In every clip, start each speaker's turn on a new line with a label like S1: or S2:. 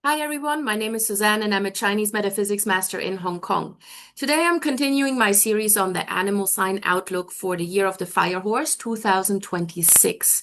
S1: Hi everyone, my name is Suzanne and I'm a Chinese metaphysics master in Hong Kong. Today I'm continuing my series on the animal sign outlook for the year of the Fire Horse 2026.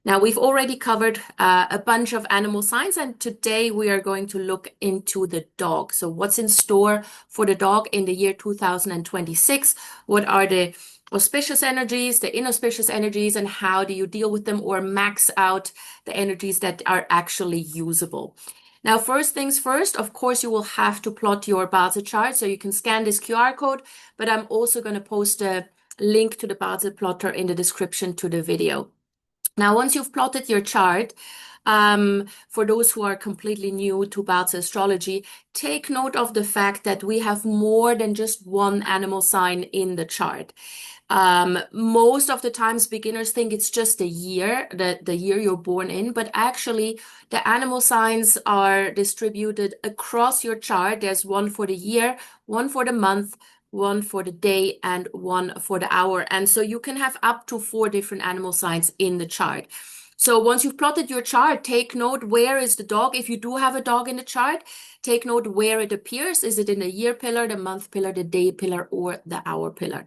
S1: Now we've already covered a bunch of animal signs and today we are going to look into the dog. So what's in store for the dog in the year 2026? What are the auspicious energies, the inauspicious energies, and how do you deal with them or max out the energies that are actually usable? Now, first things first, of course, you will have to plot your Bazi chart. So you can scan this QR code, but I'm also going to post a link to the Bazi plotter in the description to the video. Now, once you've plotted your chart, for those who are completely new to Bazi astrology, take note of the fact that we have more than just one animal sign in the chart. Most of the times beginners think it's just the year, the year you're born in, but actually the animal signs are distributed across your chart. There's one for the year, one for the month, one for the day, and one for the hour. And so you can have up to 4 different animal signs in the chart. So once you've plotted your chart, take note where is the dog. If you do have a dog in the chart, take note where it appears. Is it in the year pillar, the month pillar, the day pillar, or the hour pillar?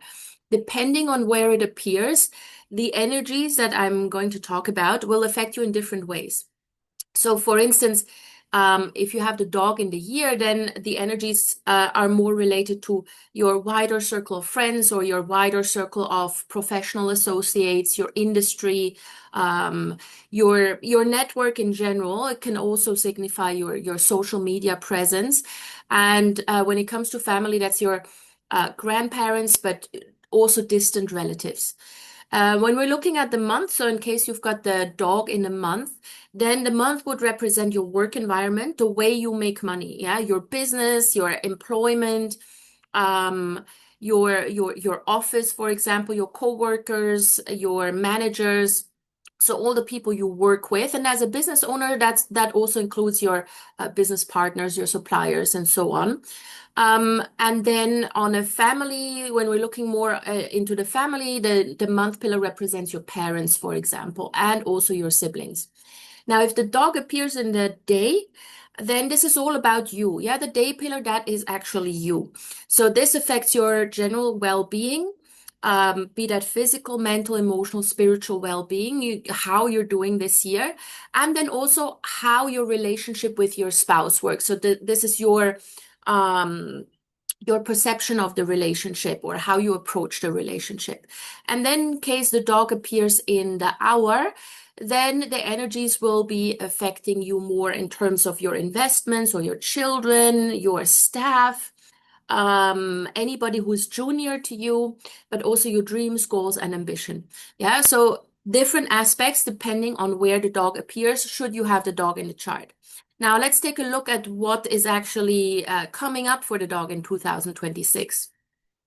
S1: Depending on where it appears, the energies that I'm going to talk about will affect you in different ways. So, for instance, if you have the dog in the year, then the energies are more related to your wider circle of friends or your wider circle of professional associates, your industry, your network in general. It can also signify your social media presence. And when it comes to family, that's your grandparents, but also distant relatives. When we're looking at the month, so in case you've got the dog in the month, then the month would represent your work environment, the way you make money, yeah, your business, your employment, your office, for example, your coworkers, your managers. So all the people you work with, and as a business owner, that also includes your business partners, your suppliers, and so on. And then on a family, when we're looking more into the family, the month pillar represents your parents, for example, and also your siblings. Now, if the dog appears in the day, then this is all about you. Yeah, the day pillar, that is actually you. So this affects your general well-being, be that physical, mental, emotional, spiritual well-being, how you're doing this year, and then also how your relationship with your spouse works. So this is your perception of the relationship or how you approach the relationship. And then in case the dog appears in the hour, then the energies will be affecting you more in terms of your investments or your children, your staff, anybody who's junior to you, but also your dreams, goals, and ambition. Yeah, so different aspects depending on where the dog appears, should you have the dog in the chart. Now, let's take a look at what is actually coming up for the dog in 2026.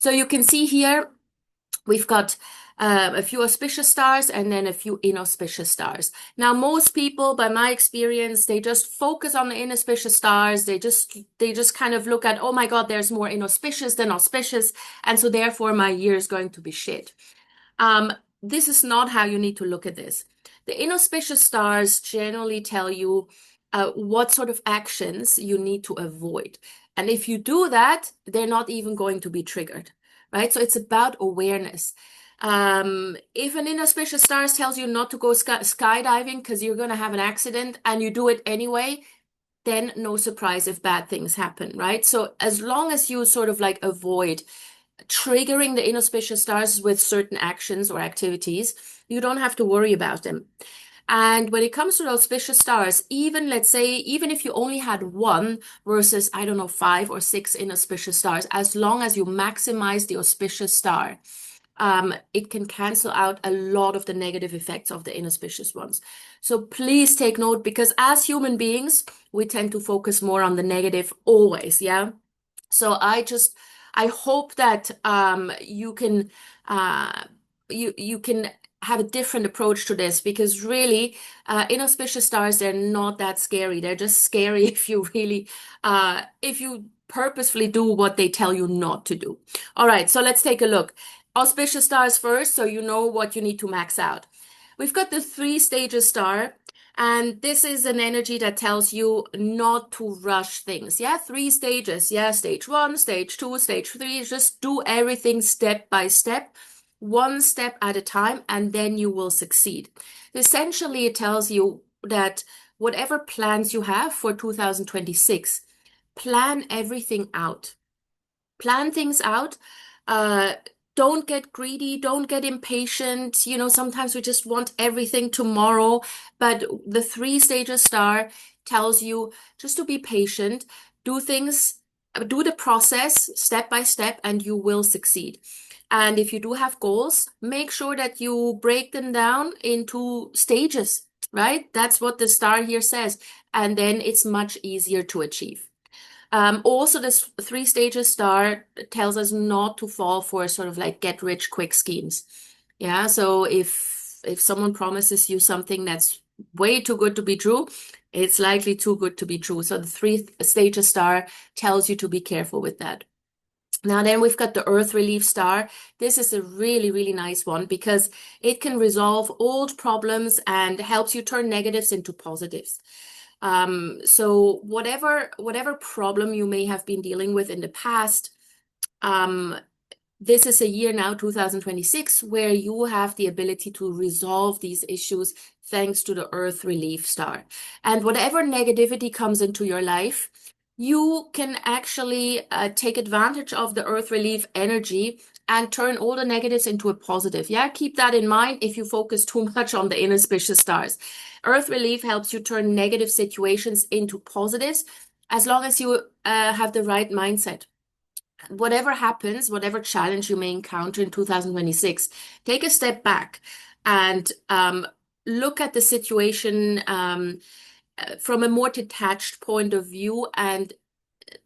S1: So you can see here, we've got a few auspicious stars and then a few inauspicious stars. Now, most people, by my experience, they just focus on the inauspicious stars. They just kind of look at, oh my God, there's more inauspicious than auspicious, and so therefore my year is going to be shit. This is not how you need to look at this. The inauspicious stars generally tell you what sort of actions you need to avoid. And if you do that, they're not even going to be triggered, right? So it's about awareness. If an inauspicious star tells you not to go skydiving because you're going to have an accident and you do it anyway, then no surprise if bad things happen, right? So as long as you sort of like avoid triggering the inauspicious stars with certain actions or activities, you don't have to worry about them. And when it comes to the auspicious stars, even let's say, even if you only had one versus, I don't know, 5 or 6 inauspicious stars, as long as you maximize the auspicious star, it can cancel out a lot of the negative effects of the inauspicious ones. So please take note, because as human beings, we tend to focus more on the negative always, yeah? So I hope that you can you can have a different approach to this, because really inauspicious stars, they're not that scary. They're just scary if you really if you purposefully do what they tell you not to do. All right, so let's take a look. Auspicious stars first, so you know what you need to max out. We've got the 3 stages star, And this is an energy that tells you not to rush things. Yeah, 3 stages. Yeah, stage 1, stage 2, stage 3. Just do everything step by step, one step at a time, and then you will succeed. Essentially, it tells you that whatever plans you have for 2026, plan everything out. Plan things out. Uh, don't get greedy. Don't get impatient. Sometimes we just want everything tomorrow. But the 3 stages star tells you just to be patient, do things, do the process step by step, and you will succeed. And if you do have goals, make sure that you break them down into stages, right? That's what the star here says. And then it's much easier to achieve. Also, this 3 stages star tells us not to fall for sort of like get rich quick schemes. Yeah, so if someone promises you something that's way too good to be true, it's likely too good to be true. So the 3 stages star tells you to be careful with that. Now, then we've got the Earth Relief Star. This is a really, really nice one because it can resolve old problems and helps you turn negatives into positives. So whatever problem you may have been dealing with in the past, um, this is a year now, 2026, where you have the ability to resolve these issues thanks to the Earth Relief Star. And whatever negativity comes into your life, you can actually take advantage of the Earth Relief energy and turn all the negatives into a positive. Yeah, keep that in mind if you focus too much on the inauspicious stars. Earth Relief helps you turn negative situations into positives as long as you have the right mindset. Whatever happens, whatever challenge you may encounter in 2026, take a step back and look at the situation from a more detached point of view and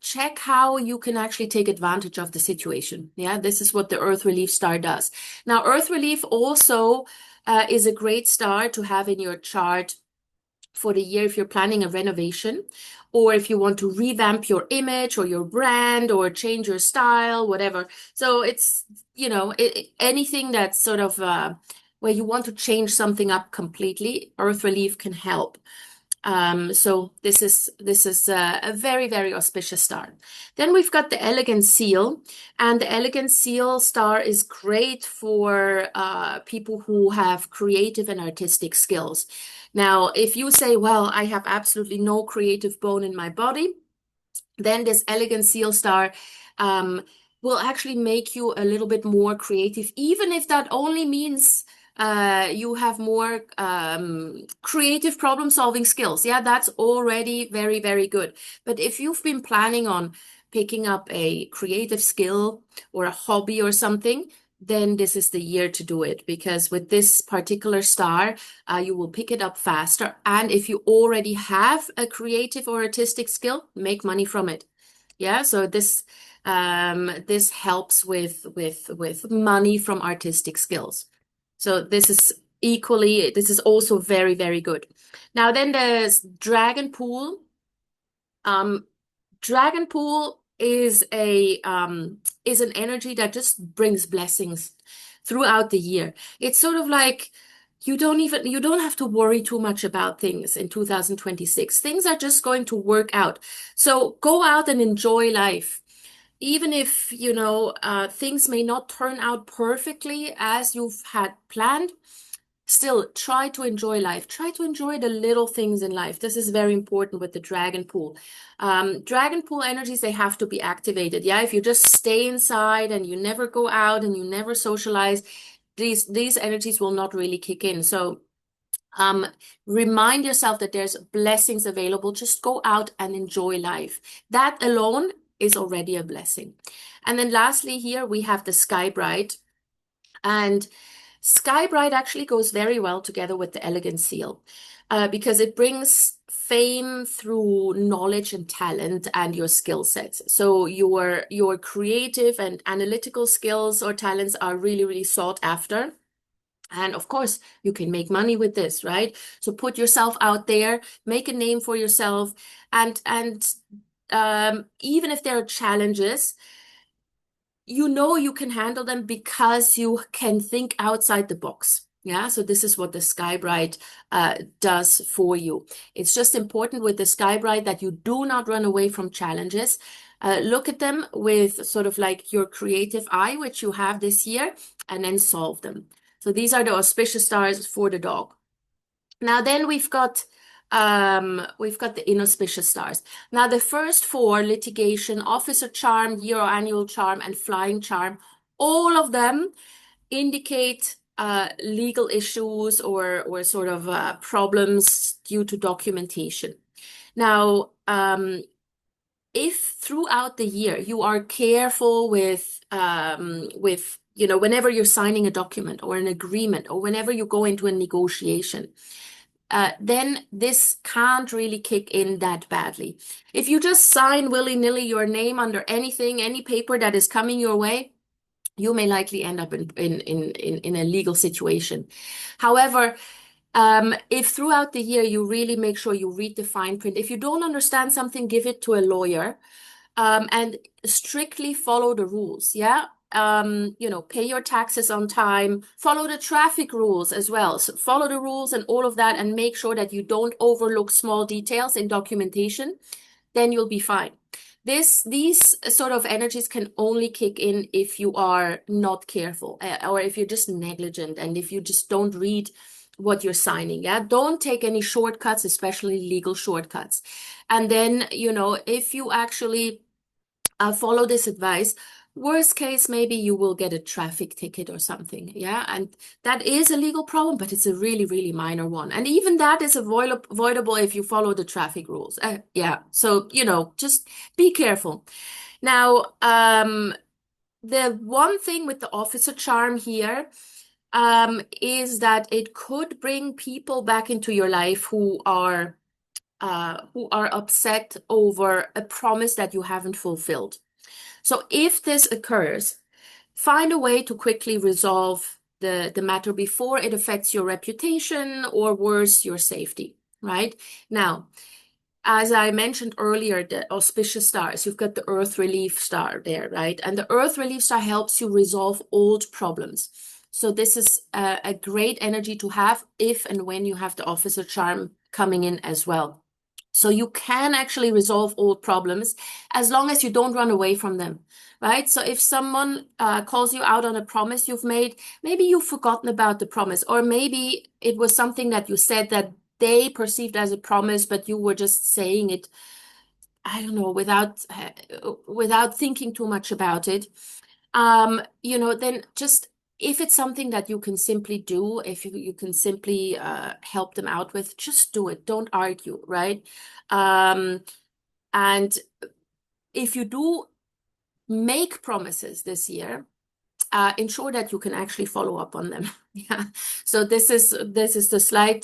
S1: check how you can actually take advantage of the situation. Yeah, this is what the Earth Relief Star does. Now, Earth Relief also is a great star to have in your chart for the year if you're planning a renovation or if you want to revamp your image or your brand or change your style, whatever. So it's, anything that's sort of where you want to change something up completely, Earth Relief can help. So this is a very, very auspicious star. Then we've got the Elegant Seal, and the Elegant Seal star is great for people who have creative and artistic skills. Now, if you say, well, I have absolutely no creative bone in my body, then this Elegant Seal star will actually make you a little bit more creative, even if that only means you have more creative problem-solving skills. Yeah, that's already very, very good. But if you've been planning on picking up a creative skill or a hobby or something, then this is the year to do it because with this particular star, you will pick it up faster. And if you already have a creative or artistic skill, make money from it. Yeah, so this helps with money from artistic skills. So this is also very, very good. Now then there's Dragon Pool. Dragon Pool is an energy that just brings blessings throughout the year. It's sort of like you don't have to worry too much about things in 2026. Things are just going to work out. So go out and enjoy life. Even if, things may not turn out perfectly as you've had planned, still try to enjoy life. Try to enjoy the little things in life. This is very important with the dragon pool. Dragon pool energies, they have to be activated. Yeah, if you just stay inside and you never go out and you never socialize, these energies will not really kick in. So remind yourself that there's blessings available. Just go out and enjoy life. That alone is already a blessing. And then lastly, here we have the Sky Bright. And Sky Bright actually goes very well together with the Elegant Seal because it brings fame through knowledge and talent and your skill sets. So your creative and analytical skills or talents are really, really sought after. And of course, you can make money with this, right? So put yourself out there, make a name for yourself, and even if there are challenges, you can handle them because you can think outside the box. Yeah, so this is what the Sky Bright does for you. It's just important with the Sky Bright that you do not run away from challenges. Look at them with sort of like your creative eye, which you have this year, and then solve them. So these are the auspicious stars for the dog. Now then we've got the inauspicious stars. Now the first four, litigation, officer charm, year or annual charm, and flying charm, all of them indicate legal issues or sort of problems due to documentation. Now, if throughout the year you are careful with whenever you're signing a document or an agreement or whenever you go into a negotiation, then this can't really kick in that badly. If you just sign willy-nilly your name under anything, any paper that is coming your way, you may likely end up in a legal situation. However, if throughout the year you really make sure you read the fine print, if you don't understand something, give it to a lawyer, and strictly follow the rules. Yeah. Pay your taxes on time, follow the traffic rules as well. So follow the rules and all of that, and make sure that you don't overlook small details in documentation, then you'll be fine. These sort of energies can only kick in if you are not careful, or if you're just negligent, and if you just don't read what you're signing. Yeah, don't take any shortcuts, especially legal shortcuts. And then, if you actually follow this advice, worst case, maybe you will get a traffic ticket or something. Yeah. And that is a legal problem, but it's a really, really minor one. And even that is avoidable if you follow the traffic rules. Yeah. So, just be careful. Now, the one thing with the officer charm here is that it could bring people back into your life who are upset over a promise that you haven't fulfilled. So if this occurs, find a way to quickly resolve the matter before it affects your reputation or worse, your safety, right? Now, as I mentioned earlier, the auspicious stars, you've got the earth relief star there, right? And the earth relief star helps you resolve old problems. So this is a great energy to have if and when you have the officer charm coming in as well. So you can actually resolve old problems as long as you don't run away from them, right? So if someone calls you out on a promise you've made, maybe you've forgotten about the promise, or maybe it was something that you said that they perceived as a promise, but you were just saying it, I don't know, without thinking too much about it. Then just if it's something that you can simply do, if you can simply help them out with, just do it. Don't argue, right? And if you do make promises this year, ensure that you can actually follow up on them. Yeah. So this is the slight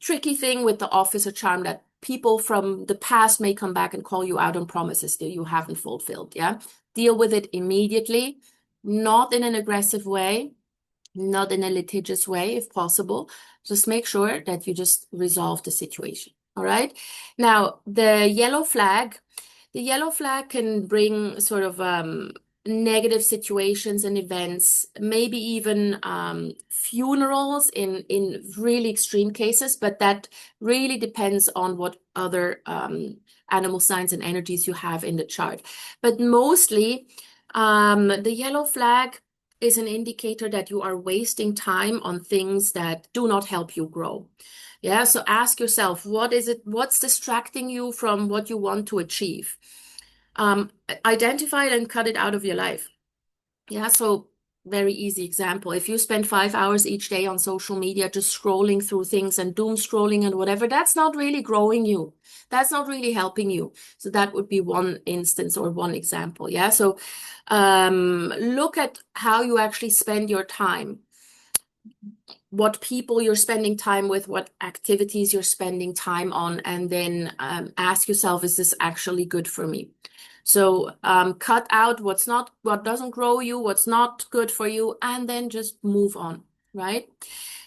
S1: tricky thing with the officer charm, that people from the past may come back and call you out on promises that you haven't fulfilled. Yeah. Deal with it immediately, not in an aggressive way, not in a litigious way, if possible. Just make sure that you just resolve the situation. All right. Now, the yellow flag can bring sort of negative situations and events, maybe even funerals in really extreme cases, but that really depends on what other animal signs and energies you have in the chart. But mostly, the yellow flag is an indicator that you are wasting time on things that do not help you grow. Yeah, so ask yourself, what's distracting you from what you want to achieve? Identify it and cut it out of your life. Yeah, so very easy example. If you spend 5 hours each day on social media, just scrolling through things and doom scrolling and whatever, that's not really growing you. That's not really helping you. So that would be one instance or one example. Yeah, so look at how you actually spend your time, what people you're spending time with, what activities you're spending time on, and then ask yourself, is this actually good for me? So cut out what doesn't grow you, what's not good for you, and then just move on, right?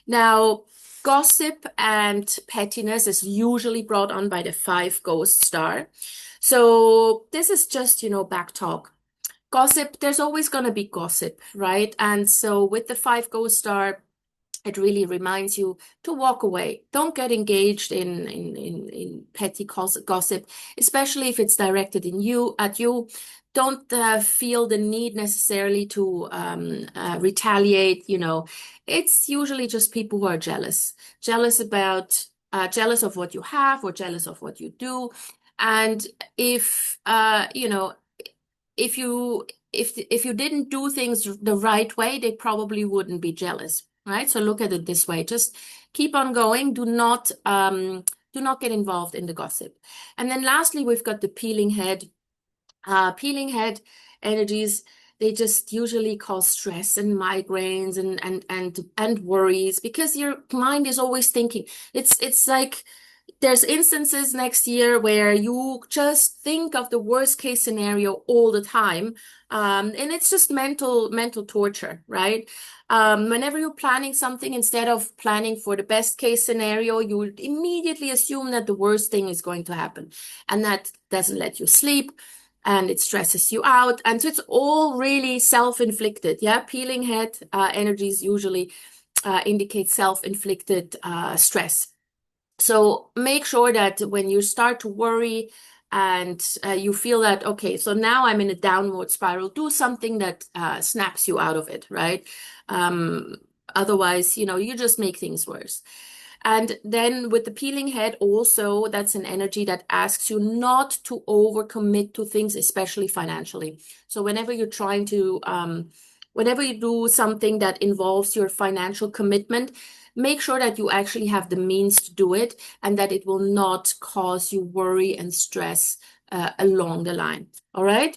S1: Now, gossip and pettiness is usually brought on by the 5 ghost star. So this is just, back talk. Gossip, there's always going to be gossip, right? And so with the five ghost star, it really reminds you to walk away. Don't get engaged in petty gossip, especially if it's directed at you. Don't feel the need necessarily to retaliate. It's usually just people who are jealous of what you have or jealous of what you do. And if if you if you didn't do things the right way, they probably wouldn't be jealous, right? So look at it this way. Just keep on going. Do not get involved in the gossip. And then lastly, we've got the peeling head. Peeling head energies, they just usually cause stress and migraines and worries because your mind is always thinking. It's like there's instances next year where you just think of the worst case scenario all the time. And it's just mental torture, right? Whenever you're planning something, instead of planning for the best case scenario, you would immediately assume that the worst thing is going to happen. And that doesn't let you sleep and it stresses you out. And so it's all really self-inflicted. Yeah. Peeling head energies usually indicate self-inflicted stress. So make sure that when you start to worry and you feel that, okay, so now I'm in a downward spiral, do something that snaps you out of it, right? Um, Otherwise, you just make things worse. And then with the peeling head, also, that's an energy that asks you not to overcommit to things, especially financially. So whenever you do something that involves your financial commitment, make sure that you actually have the means to do it and that it will not cause you worry and stress along the line. All right.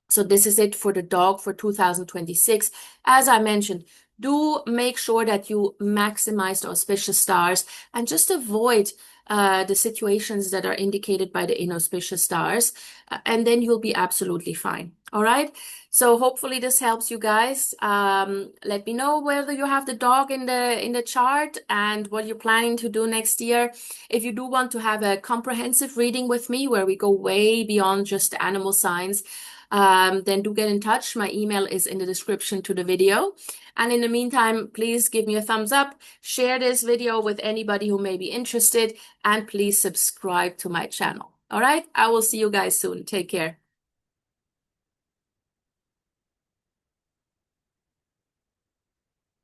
S1: So this is it for the dog for 2026. As I mentioned, do make sure that you maximize the auspicious stars and just avoid the situations that are indicated by the inauspicious stars, and then you'll be absolutely fine. All right. So hopefully this helps you guys. Let me know whether you have the dog in the chart and what you're planning to do next year. If you do want to have a comprehensive reading with me where we go way beyond just animal signs, then do get in touch. My email is in the description to the video. And in the meantime, please give me a thumbs up, share this video with anybody who may be interested, and please subscribe to my channel. All right, I will see you guys soon. Take care.